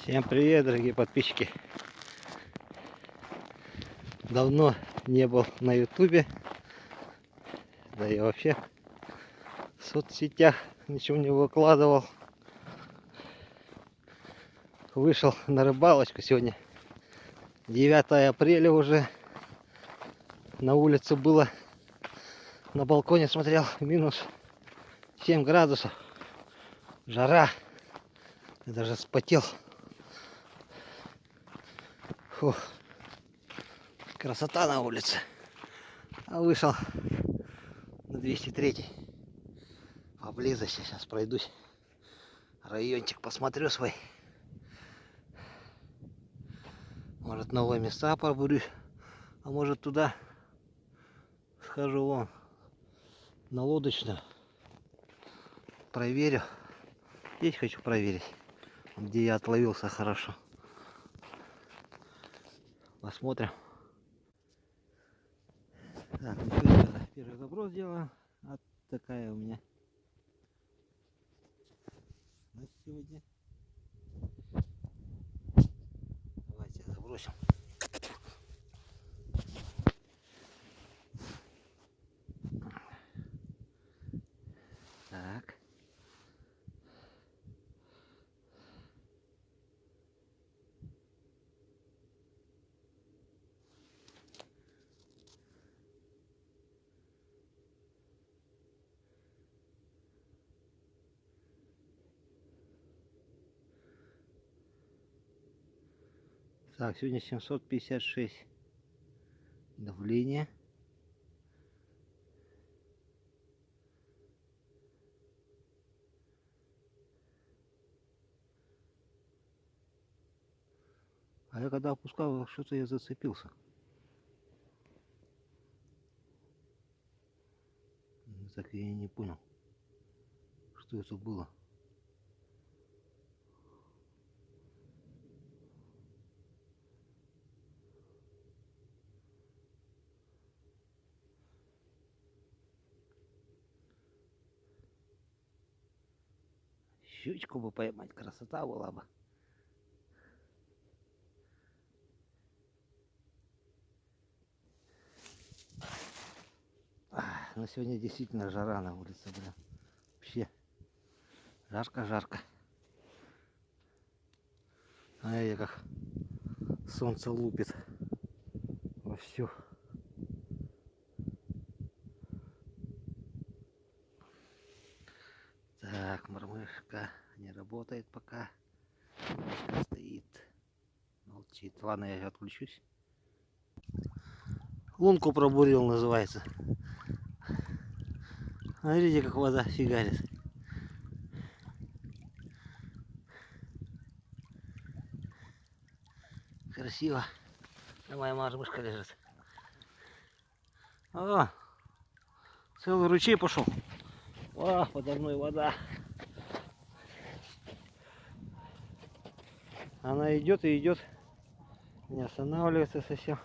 Всем привет, дорогие подписчики. Давно не был на ютубе, да и вообще в соцсетях ничего не выкладывал. Вышел на рыбалочку сегодня. 9 апреля уже. На улице было, на балконе смотрел, минус 7 градусов. Жара. Я даже вспотел. Фух. Красота на улице. А вышел на 203 поблизости. Сейчас пройдусь. Райончик посмотрю свой. Может, новые места побурюсь. А может, туда схожу вон на лодочную. Проверю. Здесь хочу проверить, где я отловился хорошо. Посмотрим. Так, ну что, первый заброс делаем. Вот такая у меня на сегодня. Давайте забросим. Так. Так, сегодня 756 давление. А я когда опускал, что-то я зацепился. Так я и не понял, что это было. Щучку бы поймать, красота была бы. Но сегодня действительно жара на улице, блин. Вообще жарко-жарко. А я как солнце лупит вовсю. Так, мормышка не работает пока. Стоит. Молчит. Ладно, я отключусь. Лунку пробурил, называется. Смотрите, как вода фигарит. Красиво. А моя мормышка лежит. О, целый ручей пошел. О, подо мной вода. Она идет и идет. Не останавливается совсем.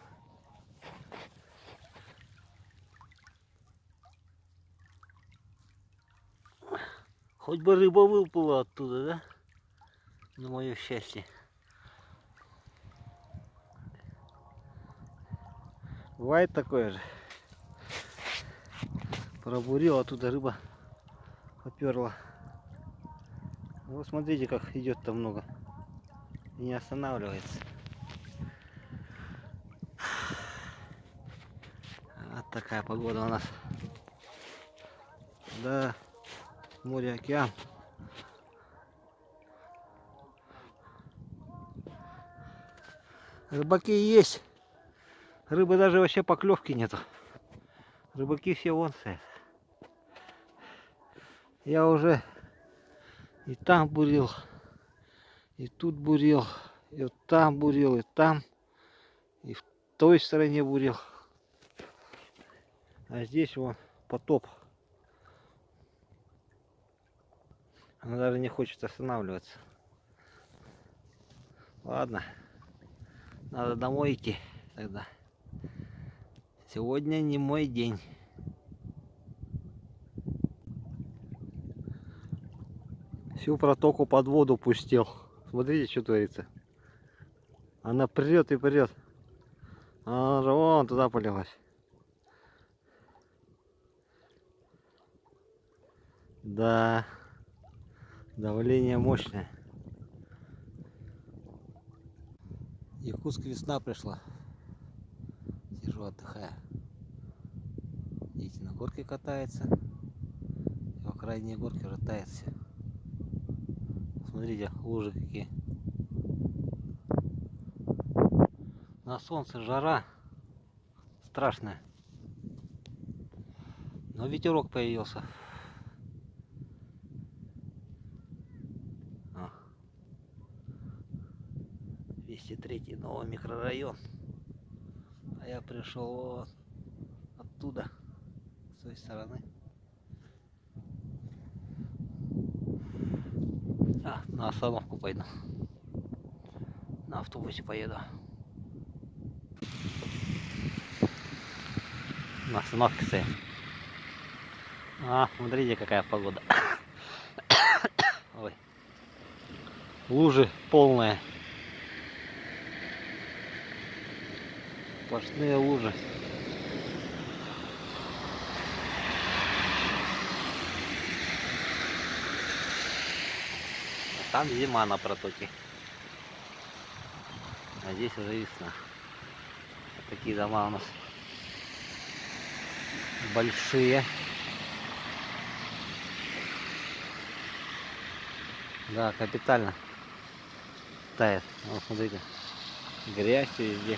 Хоть бы рыба выплыла оттуда, да? На мое счастье. Бывает такое же. Пробурил, оттуда рыба поперла. Вот смотрите, как идет там много. И не останавливается. Вот такая погода у нас. Да, море, океан. Рыбаки есть. Рыбы даже вообще поклевки нету. Рыбаки все вон стоят. Я уже и там бурил, и тут бурил, и вот там бурил, и там, и в той стороне бурил. А здесь вон потоп. Она даже не хочет останавливаться. Ладно, надо домой идти тогда. Сегодня не мой день. Всю протоку под воду пустил. Смотрите, что творится. Она прет и прет. Она же вон туда полилась. Да. Давление мощное. Якутск, весна пришла. Сижу, отдыхаю. Дети на горке катаются. В крайней горке уже тает все. Смотрите, лужи какие. На солнце жара страшная. Но ветерок появился. 203-й новый микрорайон. А я пришел вот оттуда, с той стороны. На остановку пойду. На автобусе поеду. На остановке стоим. Смотрите, какая погода. Ой. Лужи полные. Сплошные лужи. Там зима на протоке. А здесь уже весна. Вот такие дома у нас большие. Да, капитально тает. Вот смотрите. Грязь везде.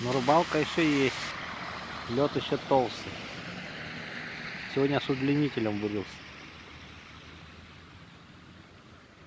Но рыбалка еще есть. Лед еще толстый. Сегодня с удлинителем бурился.